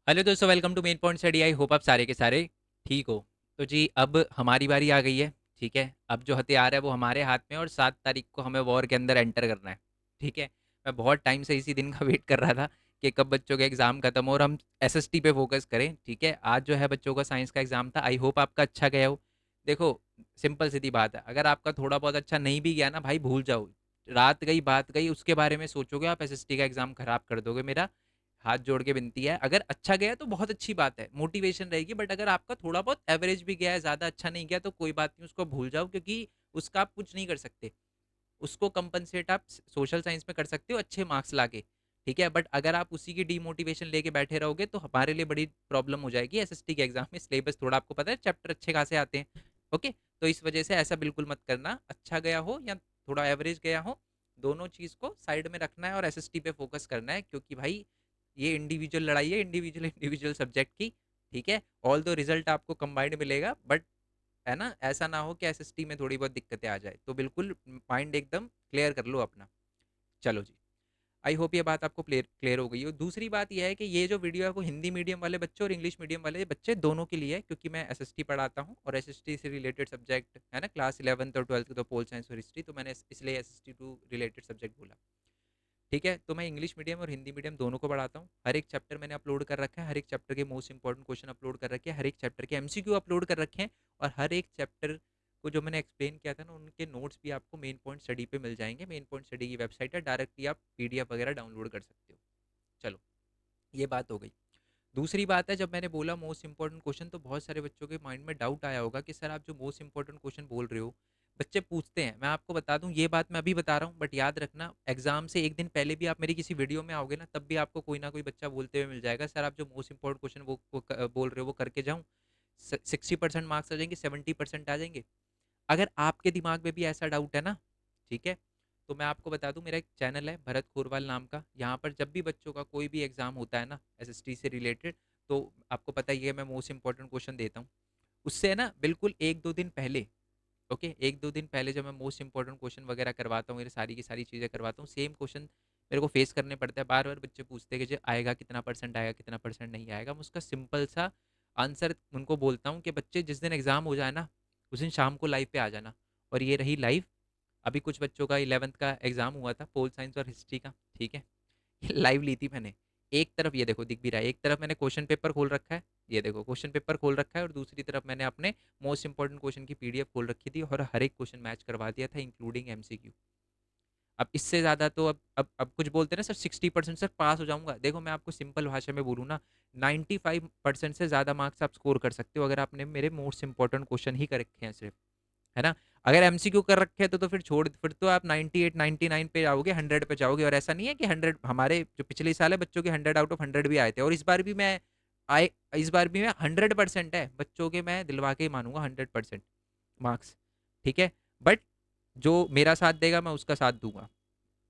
Hello दोस्तों, welcome to main point study. I hope आप सारे के सारे ठीक हो। तो जी अब हमारी बारी आ गई है। ठीक है, अब जो हथियार है वो हमारे हाथ में है और 7 तारीख को हमें वॉर के अंदर एंटर करना है। ठीक है, मैं बहुत टाइम से इसी दिन का वेट कर रहा था कि कब बच्चों का एग्ज़ाम खत्म हो और हम एसएसटी पे फोकस करें। ठीक है, आज जो है बच्चों का साइंस का एग्ज़ाम था। आई होप आपका अच्छा गया हो। देखो, सिंपल सीधी बात है, अगर आपका थोड़ा बहुत अच्छा नहीं भी गया ना भाई, भूल जाओ। रात गई बात गई, उसके बारे में सोचोगे आप, एसएसटी का एग्ज़ाम खराब कर दोगे। मेरा हाथ जोड़ के विनती है, अगर अच्छा गया तो बहुत अच्छी बात है, मोटिवेशन रहेगी। बट अगर आपका थोड़ा बहुत एवरेज भी गया है, ज़्यादा अच्छा नहीं गया, तो कोई बात नहीं, उसको भूल जाओ, क्योंकि उसका आप कुछ नहीं कर सकते। उसको कंपनसेट आप सोशल साइंस में कर सकते हो अच्छे मार्क्स लाके। ठीक है, बट अगर आप उसी की डीमोटिवेशन लेके बैठे रहोगे तो हमारे लिए बड़ी प्रॉब्लम हो जाएगी। एसएसटी के एग्जाम में सिलेबस थोड़ा आपको पता है, चैप्टर अच्छे खासे आते हैं। ओके, तो इस वजह से ऐसा बिल्कुल मत करना। अच्छा गया हो या थोड़ा एवरेज गया हो, दोनों चीज को साइड में रखना है और एसएसटी पे फोकस करना है, क्योंकि भाई ये इंडिविजुअल लड़ाई है, इंडिविजुअल इंडिविजुअल सब्जेक्ट की। ठीक है, ऑल दो रिजल्ट आपको कंबाइंड मिलेगा, बट है ना, ऐसा ना हो कि एसएसटी में थोड़ी बहुत दिक्कतें आ जाए। तो बिल्कुल माइंड एकदम क्लियर कर लो अपना। चलो जी, आई होप ये बात आपको क्लियर क्लियर हो गई हो। दूसरी बात यह है कि ये जो वीडियो है वो हिंदी मीडियम वाले बच्चों और इंग्लिश मीडियम वाले बच्चे दोनों के लिए है, क्योंकि मैं एसएसटी पढ़ाता हूँ और एसएसटी से रिलेटेड सब्जेक्ट है ना, क्लास 11th और 12th तो पोल साइंस और हिस्ट्री, तो मैंने इसलिए एसएसटी टू रिलेटेड सब्जेक्ट बोला। ठीक है, तो मैं इंग्लिश मीडियम और हिंदी मीडियम दोनों को पढ़ाता हूँ। हर एक चैप्टर मैंने अपलोड कर रखा है, हर एक चैप्टर के मोस्ट इंपॉर्टेंट क्वेश्चन अपलोड कर रखे हैं, हर एक चैप्टर के एमसीक्यू अपलोड कर रखे हैं, और हर एक चैप्टर को जो मैंने एक्सप्लेन किया था ना, उनके नोट्स भी आपको मेन पॉइंट स्टडी पे मिल जाएंगे। मेन पॉइंट स्टडी की वेबसाइट है, डायरेक्टली आप पीडीएफ वगैरह डाउनलोड कर सकते हो। चलो, ये बात हो गई। दूसरी बात है, जब मैंने बोला मोस्ट इंपॉर्टेंट क्वेश्चन, तो बहुत सारे बच्चों के माइंड में डाउट आया होगा कि सर आप जो मोस्ट इंपॉर्टेंट क्वेश्चन बोल रहे हो, बच्चे पूछते हैं। मैं आपको बता दूं, ये बात मैं अभी बता रहा हूँ, बट याद रखना एग्जाम से एक दिन पहले भी आप मेरी किसी वीडियो में आओगे ना, तब भी आपको कोई ना कोई बच्चा बोलते हुए मिल जाएगा, सर आप जो मोस्ट इंपॉर्टेंट क्वेश्चन बोल रहे हो वो करके जाऊँ, 60% मार्क्स आ जाएंगे, 70% आ जाएंगे। अगर आपके दिमाग में भी ऐसा डाउट है ना, ठीक है, तो मैं आपको बता दूं, मेरा एक चैनल है भरत खोरवाल नाम का। यहाँ पर जब भी बच्चों का कोई भी एग्जाम होता है ना एसएसटी से रिलेटेड, तो आपको पता ही है मैं मोस्ट इंपॉर्टेंट क्वेश्चन देता हूँ। उससे है ना बिल्कुल एक दो दिन पहले, ओके, एक दो दिन पहले जब मैं मोस्ट इंपॉर्टेंट क्वेश्चन वगैरह करवाता हूँ, मेरी सारी की सारी चीज़ें करवाता हूँ, सेम क्वेश्चन मेरे को फेस करने पड़ता है। बार बार बच्चे पूछते हैं कि जो आएगा कितना परसेंट आएगा, कितना परसेंट नहीं आएगा। मैं उसका सिंपल सा आंसर उनको बोलता हूँ कि बच्चे जिस दिन एग्जाम हो जाए ना, उस दिन शाम को लाइव पे आ जाना। और ये रही लाइव। अभी कुछ बच्चों का 11th का एग्जाम हुआ था, पोल साइंस और हिस्ट्री का। ठीक है, लाइव ली थी मैंने। एक तरफ ये देखो दिख भी रहा है, एक तरफ मैंने क्वेश्चन पेपर खोल रखा है, ये देखो क्वेश्चन पेपर खोल रखा है, और दूसरी तरफ मैंने अपने मोस्ट इंपॉर्टेंट क्वेश्चन की पीडीएफ खोल रखी थी और हर एक क्वेश्चन मैच करवा दिया था, इंक्लूडिंग एमसीक्यू। अब इससे ज्यादा तो अब कुछ बोलते हैं ना सर 60% सर पास हो जाऊंगा। देखो मैं आपको सिंपल भाषा में बोलूँ ना, 95% से ज्यादा मार्क्स आप स्कोर कर सकते हो अगर आपने मेरे मोस्ट इंपॉर्टेंट क्वेश्चन ही कर रखे हैं सिर्फ, है ना। अगर एमसीक्यू कर रखे हैं तो फिर छोड़, फिर तो आप 98 99 पे जाओगे, 100 पे जाओगे। और ऐसा नहीं है कि 100, हमारे जो पिछले साल है बच्चों के 100 आउट ऑफ 100 भी आए थे, और इस बार भी मैं आए, इस बार भी मैं 100% है बच्चों के, मैं दिलवा के ही मानूंगा 100% मार्क्स। ठीक है, बट जो मेरा साथ देगा मैं उसका साथ दूंगा।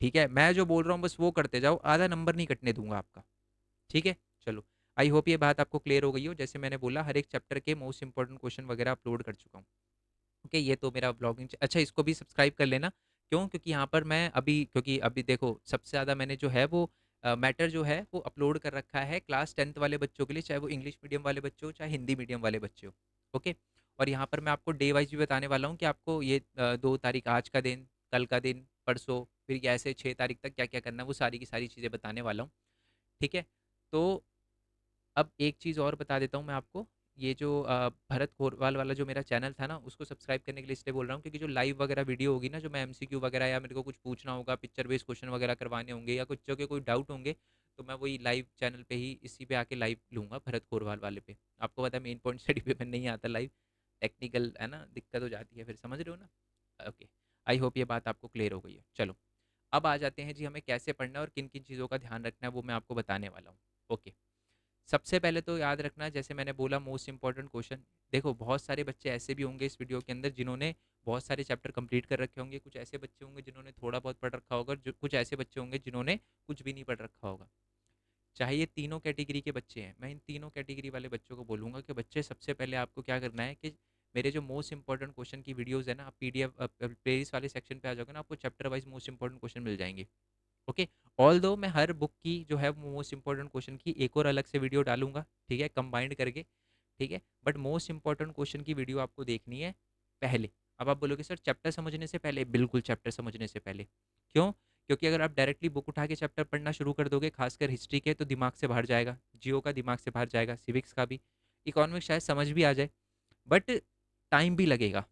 ठीक है, मैं जो बोल रहा हूँ बस वो करते जाओ, आधा नंबर नहीं कटने दूंगा आपका। ठीक है, चलो, आई होप ये बात आपको क्लियर हो गई हो। जैसे मैंने बोला, हर एक चैप्टर के मोस्ट इंपॉर्टेंट क्वेश्चन वगैरह अपलोड कर चुका हूँ। ओके, ये तो मेरा ब्लॉगिंग। अच्छा, इसको भी सब्सक्राइब कर लेना। क्यों? क्योंकि यहाँ पर मैं अभी, क्योंकि अभी देखो सबसे ज़्यादा मैंने जो है वो मैटर जो है वो अपलोड कर रखा है क्लास 10th वाले बच्चों के लिए, चाहे वो इंग्लिश मीडियम वाले बच्चे हो चाहे हिंदी मीडियम वाले बच्चे हो। ओके, और यहाँ पर मैं आपको डे वाइज भी बताने वाला हूँ कि आपको ये 2 तारीख आज का दिन, कल का दिन, परसों, फिर ऐसे 6 तारीख तक क्या क्या करना है, वो सारी की सारी चीज़ें बताने वाला हूँ। ठीक है, तो अब एक चीज़ और बता देता हूँ मैं आपको। ये जो भरत कोरवाल वाला जो मेरा चैनल था ना, उसको सब्सक्राइब करने के लिए इसलिए बोल रहा हूँ, क्योंकि जो लाइव वगैरह वीडियो होगी ना, जो मैं एमसीक्यू वगैरह या मेरे को कुछ पूछना होगा, पिक्चर बेस्ड क्वेश्चन वगैरह करवाने होंगे या कुछ के कोई डाउट होंगे, तो मैं वही लाइव चैनल पे ही इसी पे आके लाइव लूँगा, भरत कोरवाल वाले पे। आपको पता है मेन पॉइंट स्टडी पे मैं नहीं आता लाइव, टेक्निकल है ना, दिक्कत हो जाती है, फिर समझ रहे हो ना। ओके, आई होप ये बात आपको क्लियर हो गई है। चलो, अब आ जाते हैं जी, हमें कैसे पढ़ना है और किन किन चीज़ों का ध्यान रखना है, वो मैं आपको बताने वाला हूँ। ओके, सबसे पहले तो याद रखना, जैसे मैंने बोला मोस्ट इंपॉर्टेंट क्वेश्चन। देखो बहुत सारे बच्चे ऐसे भी होंगे इस वीडियो के अंदर जिन्होंने बहुत सारे चैप्टर कंप्लीट कर रखे होंगे, कुछ ऐसे बच्चे होंगे जिन्होंने थोड़ा बहुत पढ़ रखा होगा, जो कुछ ऐसे बच्चे होंगे जिन्होंने कुछ भी नहीं पढ़ रखा होगा। चाहे ये तीनों कैटेगरी के बच्चे हैं, मैं इन तीनों कैटेगरी वाले बच्चों को बोलूँगा कि बच्चे सबसे पहले आपको क्या करना है कि मेरे जो मोस्ट इंपॉर्टेंट क्वेश्चन की वीडियोज़ है ना, आप पीडीएफ प्लेलिस्ट वाले सेक्शन पे आ जाओगे ना, आपको chapter wise most important question मिल जाएंगे। ओके, ऑल दो मैं हर बुक की जो है मोस्ट इंपॉर्टेंट क्वेश्चन की एक और अलग से वीडियो डालूंगा, ठीक है, कंबाइंड करके, ठीक है। बट मोस्ट इंपॉर्टेंट क्वेश्चन की वीडियो आपको देखनी है पहले। अब आप बोलोगे सर चैप्टर समझने से पहले, बिल्कुल चैप्टर समझने से पहले। क्यों? क्योंकि अगर आप डायरेक्टली बुक उठा के चैप्टर पढ़ना शुरू कर दोगे, खासकर हिस्ट्री के, तो दिमाग से बाहर जाएगा, जियो का दिमाग से बाहर जाएगा, सिविक्स का भी, इकोनॉमिक्स शायद समझ भी आ जाए, बट टाइम भी लगेगा।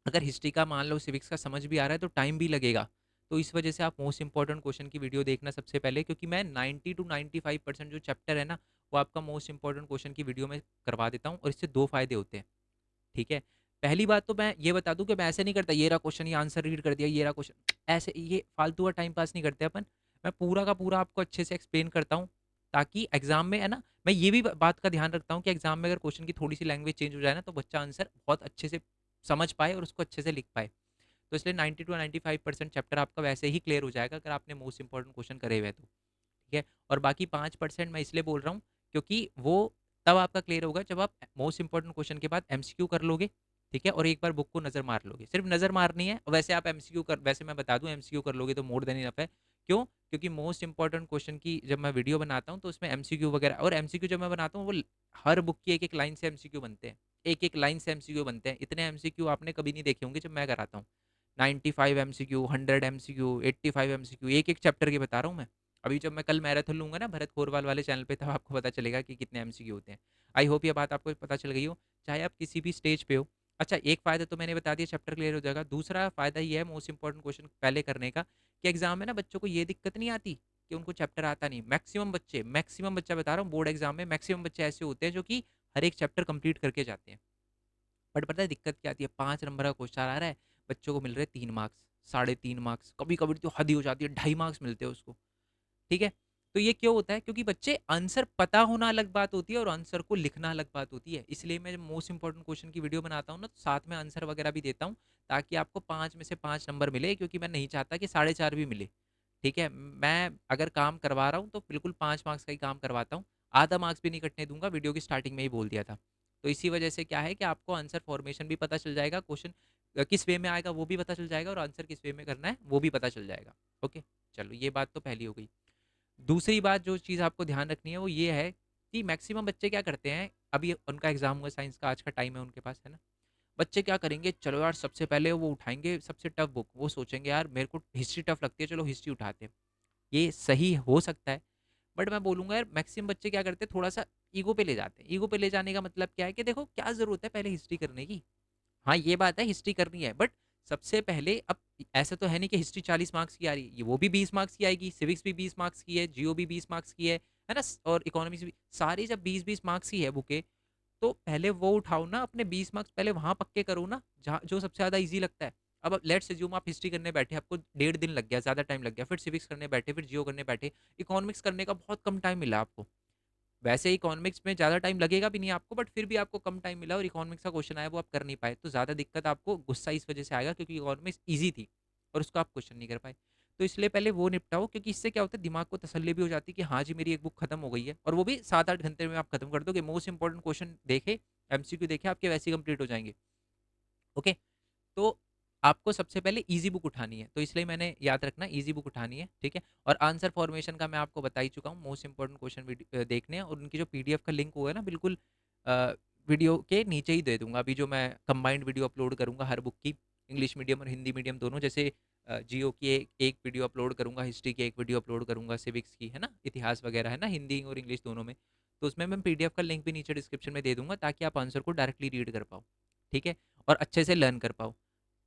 अगर हिस्ट्री का मान लो, सिविक्स का समझ भी आ रहा है तो टाइम भी लगेगा। तो इस वजह से आप मोस्ट इंपॉर्टेंट क्वेश्चन की वीडियो देखना सबसे पहले, क्योंकि मैं 90 to 95% जो चैप्टर है ना, वो आपका मोस्ट इंपॉर्टेंट क्वेश्चन की वीडियो में करवा देता हूँ, और इससे दो फायदे होते हैं, ठीक है। पहली बात तो मैं ये बता दूं कि मैं ऐसे नहीं करता, ये रहा क्वेश्चन, ये आंसर रीड कर दिया, ये रहा क्वेश्चन, ऐसे ये फालतू का टाइम पास नहीं करते अपन। मैं पूरा का पूरा आपको अच्छे से एक्सप्लेन करता हूँ, ताकि एग्जाम में है ना, मैं ये भी बात का ध्यान रखता हूँ कि एग्जाम में अगर क्वेश्चन की थोड़ी सी लैंग्वेज चेंज हो जाए ना, तो बच्चा आंसर बहुत अच्छे से समझ पाए और उसको अच्छे से लिख पाए। तो इसलिए 90 to 95% चैप्टर आपका वैसे ही क्लियर हो जाएगा अगर आपने मोस्ट इंपॉर्टेंट क्वेश्चन करे हुए तो, ठीक है। और बाकी 5% मैं इसलिए बोल रहा हूँ, क्योंकि वो तब आपका क्लियर होगा जब आप मोस्ट इंपॉर्टेंट क्वेश्चन के बाद एमसीक्यू कर लोगे, ठीक है, और एक बार बुक को नजर मार लोगे, सिर्फ नजर मारनी है। वैसे आप एमसीक्यू कर, वैसे मैं बता दूं, एमसीक्यू कर लोगे तो मोर देन इनफ है। क्यों? क्योंकि मोस्ट इंपॉर्टेंट क्वेश्चन की जब मैं वीडियो बनाता हूँ तो उसमें एमसीक्यू वगैरह, और एमसीक्यू जब मैं बनाता हूँ वो हर बुक की एक एक लाइन से एमसीक्यू बनते हैं, एक एक लाइन से एमसीक्यू बनते हैं। इतने एमसीक्यू आपने कभी नहीं देखे होंगे जब मैं कराता हूँ। 95 एमसीक्यू, 100 एमसीक्यू, 85 एमसीक्यू, एक एक चैप्टर के बता रहा हूँ मैं। अभी जब मैं कल मैराथन लूंगा ना भरत कोरवाल वाले चैनल पे, तब आपको पता चलेगा कि कितने एमसीक्यू होते हैं। आई होप ये बात आपको पता चल गई हो, चाहे आप किसी भी स्टेज पे हो। अच्छा, एक फायदा तो मैंने बता दिया, चैप्टर क्लियर हो जाएगा। दूसरा फायदा ये है मोस्ट इंपॉर्टेंट क्वेश्चन पहले करने का, कि एग्जाम में ना बच्चों को ये दिक्कत नहीं आती कि उनको चैप्टर आता नहीं। मैक्सिमम बच्चे, मैक्सिमम बच्चा बता रहा हूँ, बोर्ड एग्जाम में मैक्सिमम बच्चे ऐसे होते हैं जो कि हर एक चैप्टर कंप्लीट करके जाते हैं। बट पता है दिक्कत क्या आती है? 5 नंबर का क्वेश्चन आ रहा है, बच्चों को मिल रहे 3 मार्क्स, 3.5 मार्क्स, कभी कभी तो हद ही हो जाती है, 2.5 मार्क्स मिलते हैं उसको, ठीक है। तो ये क्यों होता है? क्योंकि बच्चे, आंसर पता होना अलग बात होती है और आंसर को लिखना अलग बात होती है। इसलिए मैं मोस्ट इंपॉर्टेंट क्वेश्चन की वीडियो बनाता हूँ ना, तो साथ में आंसर वगैरह भी देता हूँ, ताकि आपको 5 में से 5 नंबर मिले, क्योंकि मैं नहीं चाहता कि 4.5 भी मिले, ठीक है। मैं अगर काम करवा रहा हूँ तो बिल्कुल 5 मार्क्स का ही काम करवाता हूँ, आधा मार्क्स भी नहीं कटने दूंगा, वीडियो की स्टार्टिंग में ही बोल दिया था। तो इसी वजह से क्या है कि आपको आंसर फॉर्मेशन भी पता चल जाएगा, क्वेश्चन किस वे में आएगा वो भी पता चल जाएगा, और आंसर किस वे में करना है वो भी पता चल जाएगा। ओके, चलो ये बात तो पहली हो गई। दूसरी बात जो चीज़ आपको ध्यान रखनी है वो ये है कि मैक्सिमम बच्चे क्या करते हैं, अभी उनका एग्जाम हुआ साइंस का, आज का टाइम है उनके पास, है ना। बच्चे क्या करेंगे, चलो यार सबसे पहले वो उठाएंगे सबसे टफ बुक, वो सोचेंगे यार मेरे को हिस्ट्री टफ लगती है, चलो हिस्ट्री उठाते हैं। ये सही हो सकता है, बट मैं बोलूंगा यार मैक्सिमम बच्चे क्या करते हैं, थोड़ा सा ईगो पे ले जाते हैं। ईगो पे ले जाने का मतलब क्या है कि देखो क्या जरूरत है पहले हिस्ट्री करने की। हाँ ये बात है, हिस्ट्री करनी है, बट सबसे पहले, अब ऐसा तो है नहीं कि हिस्ट्री 40 मार्क्स की आ रही है, ये वो भी 20 मार्क्स की आएगी, सिविक्स भी 20 मार्क्स की है, जियो भी 20 मार्क्स की है ना, और इकोनॉमिक्स भी, सारी जब 20-20 मार्क्स की है बुके, तो पहले वो उठाओ ना, अपने 20 मार्क्स पहले वहां पक्के करो ना, जहाँ जो सबसे ज्यादा इजी लगता है। अब लेट्स अज्यूम आप हिस्ट्री करने बैठे, आपको 1.5 दिन लग गया, ज्यादा टाइम लग गया, फिर सिविक्स करने बैठे, फिर जियो करने बैठे, इकोनॉमिक्स करने का बहुत कम टाइम मिला आपको। वैसे इकोनॉमिक्स में ज़्यादा टाइम लगेगा भी नहीं आपको, बट फिर भी आपको कम टाइम मिला और इकोनॉमिक्स का क्वेश्चन आया वो आप कर नहीं पाए, तो ज़्यादा दिक्कत आपको, गुस्सा इस वजह से आएगा क्योंकि इकोनॉमिक्स ईजी थी और उसको आप क्वेश्चन नहीं कर पाए। तो इसलिए पहले वो निपटाओ, क्योंकि इससे क्या होता है, दिमाग को तसल्ली भी हो जाती है कि हाँ जी मेरी एक बुक खत्म हो गई है, और वो भी 7-8 घंटे में आप खत्म कर दोगे, मोस्ट इंपॉर्टेंट क्वेश्चन देखे, एमसीक्यू देखे, आपके वैसे ही कंप्लीट हो जाएंगे। ओके, तो आपको सबसे पहले इजी बुक उठानी है, तो इसलिए मैंने याद रखना इजी बुक उठानी है, ठीक है। और आंसर फॉर्मेशन का मैं आपको बता ही चुका हूँ, मोस्ट इंपॉर्टेंट क्वेश्चन देखने हैं, और उनकी जो पीडीएफ का लिंक हुआ है ना, बिल्कुल वीडियो के नीचे ही दे दूंगा। अभी जो मैं कंबाइंड वीडियो अपलोड करूंगा हर बुक की, इंग्लिश मीडियम और हिंदी मीडियम दोनों, जैसे जियो की एक वीडियो अपलोड करूंगा, हिस्ट्री की एक वीडियो अपलोड करूंगा, सिविक्स की, है ना, इतिहास वगैरह, है ना, हिंदी और इंग्लिश दोनों में, तो उसमें मैं पीडीएफ का लिंक भी नीचे डिस्क्रिप्शन में दे दूंगा, ताकि आप आंसर को डायरेक्टली रीड कर पाओ, ठीक है, और अच्छे से लर्न कर पाओ।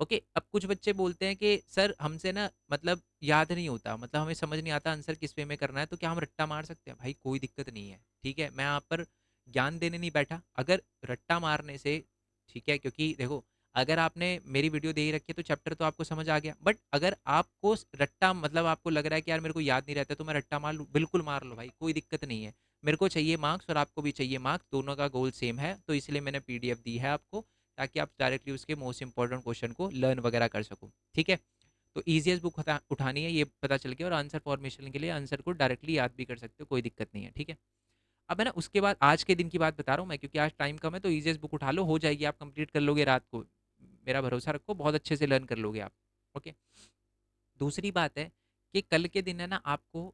ओके, अब कुछ बच्चे बोलते हैं कि सर हमसे ना मतलब याद नहीं होता, मतलब हमें समझ नहीं आता आंसर किस वे में करना है, तो क्या हम रट्टा मार सकते हैं? भाई कोई दिक्कत नहीं है, ठीक है, मैं यहाँ पर ज्ञान देने नहीं बैठा। अगर रट्टा मारने से, ठीक है, क्योंकि देखो अगर आपने मेरी वीडियो दे ही रखी है तो चैप्टर तो आपको समझ आ गया, बट अगर आपको रट्टा, मतलब आपको लग रहा है कि यार मेरे को याद नहीं रहता तो मैं रट्टा मार लूँ, बिल्कुल मार लो भाई, कोई दिक्कत नहीं है। मेरे को चाहिए मार्क्स और आपको भी चाहिए मार्क्स, दोनों का गोल सेम है, तो इसलिए मैंने पीडीएफ दी है आपको, ताकि आप डायरेक्टली उसके मोस्ट इंपॉर्टेंट क्वेश्चन को लर्न वगैरह कर सको, ठीक है। तो ईजीएस्ट बुक उठानी है, ये पता चल गया, और आंसर फॉर्मेशन के लिए आंसर को डायरेक्टली याद भी कर सकते हो, कोई दिक्कत नहीं है, ठीक है। अब है ना, उसके बाद आज के दिन की बात बता रहा हूँ मैं, क्योंकि आज टाइम कम है, तो ईजीएस्ट बुक उठा लो, हो जाएगी, आप कंप्लीट कर लोगे रात को, मेरा भरोसा रखो, बहुत अच्छे से लर्न कर लोगे आप। ओके, दूसरी बात है कि कल के दिन है ना आपको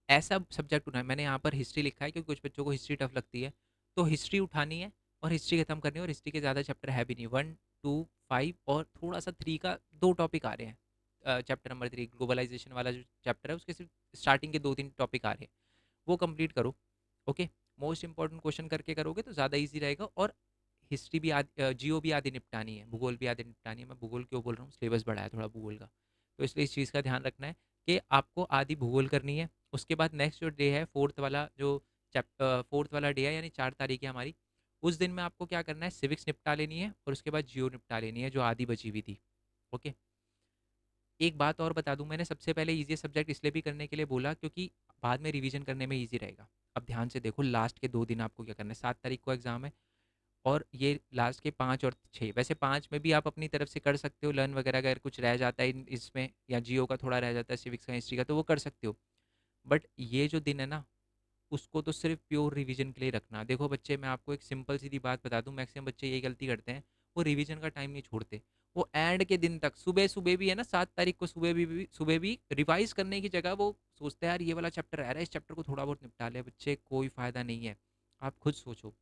ऐसा सब्जेक्ट उठाना है। मैंने यहाँ पर हिस्ट्री लिखा है क्योंकि कुछ बच्चों को हिस्ट्री टफ लगती है, तो हिस्ट्री उठानी है और हिस्ट्री खत्म करनी है। और हिस्ट्री के ज़्यादा चैप्टर है भी नहीं, 1, 2, 5 और थोड़ा सा 3 का 2 टॉपिक आ रहे हैं। चैप्टर नंबर 3 ग्लोबलाइजेशन वाला जो चैप्टर है उसके सिर्फ स्टार्टिंग के 2-3 टॉपिक आ रहे हैं, वो कंप्लीट करो। ओके, मोस्ट इंपॉर्टेंट क्वेश्चन करके करोगे तो ज़्यादा ईजी रहेगा। और हिस्ट्री भी आधी, जियो भी आधी निपटानी है, भूगोल भी आधी निपटानी है। मैं भूगोल क्यों बोल रहा हूँ, सिलेबस बढ़ा है थोड़ा भूगोल का, तो इसलिए इस चीज़ का ध्यान रखना है कि आपको आधी भूगोल करनी है। उसके बाद नेक्स्ट जो डे है, फोर्थ वाला जो फोर्थ वाला डे है, यानी 4 तारीख है हमारी, उस दिन में आपको क्या करना है, सिविक्स निपटा लेनी है और उसके बाद जियो निपटा लेनी है जो आधी बची हुई थी। ओके, एक बात और बता दूं, मैंने सबसे पहले ईजी सब्जेक्ट इसलिए भी करने के लिए बोला क्योंकि बाद में रिवीजन करने में ईजी रहेगा। अब ध्यान से देखो, लास्ट के 2 दिन आपको क्या करना है, 7 तारीख को एग्जाम है और ये लास्ट के 5 और 6, वैसे 5 में भी आप अपनी तरफ से कर सकते हो लर्न वगैरह, अगर कुछ रह जाता है इसमें या जियो का थोड़ा रह जाता है, सिविक्स का, हिस्ट्री का, तो वो कर सकते हो। बट ये जो दिन है ना, उसको तो सिर्फ प्योर रिवीजन के लिए रखना। देखो बच्चे, मैं आपको एक सिंपल सीधी बात बता दूं, मैक्सिमम बच्चे यही गलती करते हैं, वो रिवीजन का टाइम नहीं छोड़ते। वो एंड के दिन तक, सुबह सुबह भी है ना, 7 तारीख को सुबह भी रिवाइज करने की जगह वो सोचते हैं यार ये वाला चैप्टर रह रहा है, इस चैप्टर को थोड़ा बहुत निपटा ले। बच्चे, कोई फायदा नहीं है। आप खुद सोचो,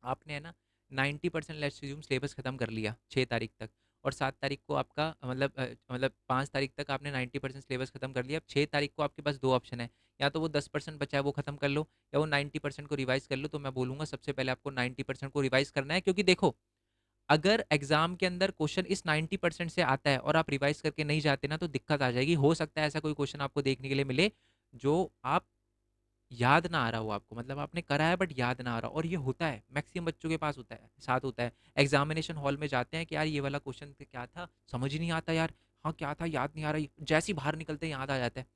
आपने है ना 90% लेट्स अज्यूम सिलेबस खत्म कर लिया 6 तारीख तक, और 7 तारीख को आपका मतलब 5 तारीख तक आपने 90% सिलेबस खत्म कर लिया। अब 6 तारीख को आपके पास 2 ऑप्शन है, या तो वो 10% बचा है वो खत्म कर लो, या वो 90% को रिवाइज कर लो। तो मैं बोलूंगा सबसे पहले आपको 90% को रिवाइज करना है, क्योंकि देखो, अगर एग्जाम के अंदर क्वेश्चन इस 90% से आता है और आप रिवाइज करके नहीं जाते ना, तो दिक्कत आ जाएगी। हो सकता है ऐसा कोई क्वेश्चन आपको देखने के लिए मिले जो आप याद ना आ रहा हो आपको, मतलब आपने करा है बट याद ना आ रहा हो। और ये होता है, मैक्सिमम बच्चों के पास होता है, साथ होता है। एग्जामिनेशन हॉल में जाते हैं कि यार ये वाला क्वेश्चन क्या था, समझ ही नहीं आता यार, हाँ क्या था याद नहीं आ रहा, जैसे ही बाहर निकलते हैं याद आ जाता है।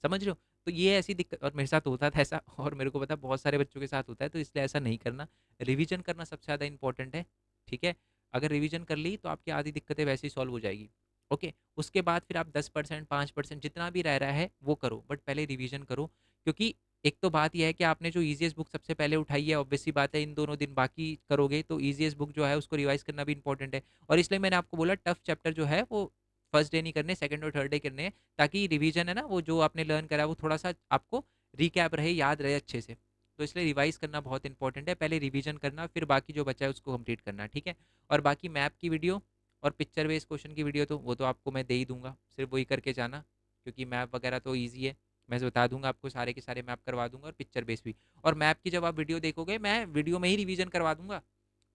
समझ रहे हो? तो ये ऐसी दिक्कत, और मेरे साथ होता था ऐसा, और मेरे को पता है बहुत सारे बच्चों के साथ होता है, तो इसलिए ऐसा नहीं करना। रिवीजन करना सबसे ज़्यादा इंपॉर्टेंट है। ठीक है, अगर रिवीजन कर ली तो आपकी आधी दिक्कतें वैसे ही सॉल्व हो जाएगी। ओके, उसके बाद फिर आप 10%, 5% जितना भी रह रहा है वो करो, बट पहले रिवीजन करो। क्योंकि एक तो बात यह है कि आपने जो ईजीएस्ट बुक सबसे पहले उठाई है, ऑब्वियस सी बात है इन दोनों दिन बाकी करोगे तो ईजीएस्ट बुक जो है उसको रिवाइज करना भी इंपॉर्टेंट है। और इसलिए मैंने आपको बोला टफ चैप्टर जो है वो फर्स्ट डे नहीं करने, सेकंड और थर्ड डे करने हैं, ताकि रिवीजन है ना, वो जो आपने लर्न करा वो थोड़ा सा आपको रिकैप रहे, याद रहे अच्छे से। तो इसलिए रिवाइज करना बहुत इंपॉर्टेंट है, पहले रिवीजन करना, फिर बाकी जो बचा है उसको कंप्लीट करना। ठीक है, और बाकी मैप की वीडियो और पिक्चर बेस्ड क्वेश्चन की वीडियो तो वो तो आपको मैं दे ही दूंगा, सिर्फ वही करके जाना, क्योंकि मैप वगैरह तो ईजी है। मैं बता दूंगा आपको, सारे के सारे मैप करवा दूंगा, और पिक्चर बेस्ड भी। और मैप की जब आप वीडियो देखोगे, मैं वीडियो में ही रिवीजन करवा दूंगा,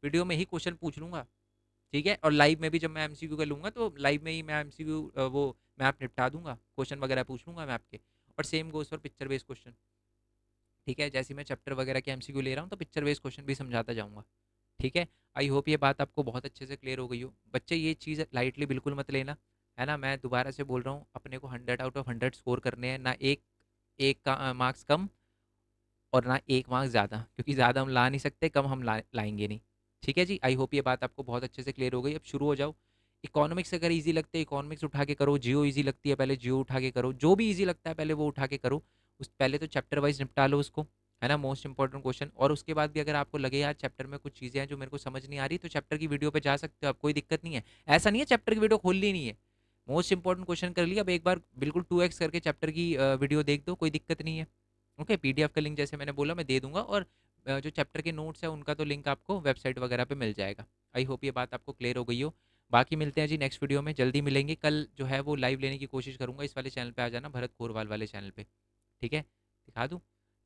वीडियो में ही क्वेश्चन पूछ लूंगा। ठीक है, और लाइव में भी जब मैं एमसीक्यू का लूंगा तो लाइव में ही मैं एमसीक्यू वो मैप निपटा दूंगा, क्वेश्चन वगैरह पूछ लूंगा मैप के। और same goes for picture based question. ठीक है, जैसे मैं चैप्टर वगैरह के एमसीक्यू ले रहा हूँ तो पिक्चर बेस्ड क्वेश्चन भी समझाता जाऊँगा। ठीक है, आई होप ये बात आपको बहुत अच्छे से क्लियर हो गई हो। बच्चे, ये चीज़ लाइटली बिल्कुल मत लेना, है ना। मैं दोबारा से बोल रहा हूँ, अपने को 100 आउट ऑफ 100 स्कोर करने हैं, ना एक एक का मार्क्स कम और ना एक मार्क्स ज़्यादा, क्योंकि ज़्यादा हम ला नहीं सकते, कम हम लाएंगे नहीं। ठीक है जी, आई होप ये बात आपको बहुत अच्छे से क्लियर हो गई। अब शुरू हो जाओ। इकोनॉमिक्स अगर इजी लगते है इकोनॉमिक्स उठा के करो, जियो इजी लगती है पहले जियो उठा के करो, जो भी इजी लगता है पहले वो उठा के करो। उस पहले तो चैप्टर वाइज निपटा लो उसको, है ना, मोस्ट इंपॉर्टेंट क्वेश्चन। और उसके बाद भी अगर आपको लगे यार चैप्टर में कुछ चीज़ें हैं जो मेरे को समझ नहीं आ रही, तो चैप्टर की वीडियो पे जा सकते हो आप, कोई दिक्कत नहीं है। ऐसा नहीं है चैप्टर की वीडियो खोलनी नहीं है, मोस्ट इंपॉर्टेंट क्वेश्चन कर लिया, अब एक बार बिल्कुल 2x करके चैप्टर की वीडियो देख दो, कोई दिक्कत नहीं है। ओके, पीडीएफ का लिंक जैसे मैंने बोला मैं दे दूंगा, और जो चैप्टर के नोट्स है उनका तो लिंक आपको वेबसाइट वगैरह पे मिल जाएगा। आई होप ये बात आपको क्लियर हो गई हो। बाकी मिलते हैं जी नेक्स्ट वीडियो में, जल्दी मिलेंगे। कल जो है वो लाइव लेने की कोशिश करूंगा, इस वाले चैनल पे आ जाना, भरत कोरवाल वाले चैनल पे। ठीक है, दिखा दूँ,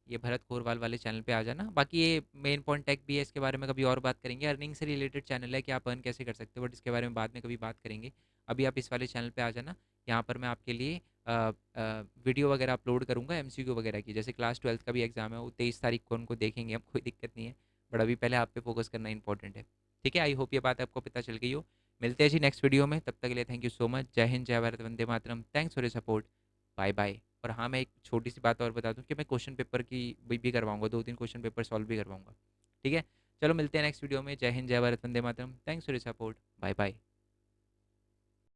ये भरत कोरवाल वाले चैनल पे आ जाना। बाकी ये मेन पॉइंट टेक भी है, इसके बारे में कभी और बात करेंगे, अर्निंग से रिलेटेड चैनल है कि आप अर्न कैसे कर सकते हो, बट इसके बारे में बाद में कभी बात करेंगे। अभी आप इस वाले चैनल पे आ जाना, यहाँ पर मैं आपके लिए वीडियो वगैरह अपलोड करूँगा एमसीक्यू वगैरह की, जैसे क्लास 12th का भी एग्जाम है वो 23 तारीख को उनको देखेंगे हम, कोई दिक्कत नहीं है। बट अभी पहले आप पे फोकस करना इंपॉर्टेंट है। ठीक है, आई होप ये बात आपको पता चल गई हो। मिलते हैं जी नेक्स्ट वीडियो में, तब तक के लिए थैंक यू सो मच। जय हिंद, जय भारत, वंदे मातरम, thanks for your support, bye bye. और हाँ, मैं एक छोटी सी बात और बता दूं कि मैं क्वेश्चन पेपर की भी करवाऊंगा, 2-3 क्वेश्चन पेपर सॉल्व भी करवाऊंगा। ठीक है, चलो मिलते हैं नेक्स्ट वीडियो में। जय हिंद, जय भारत, वंदे मातरम, thanks for your support, bye bye.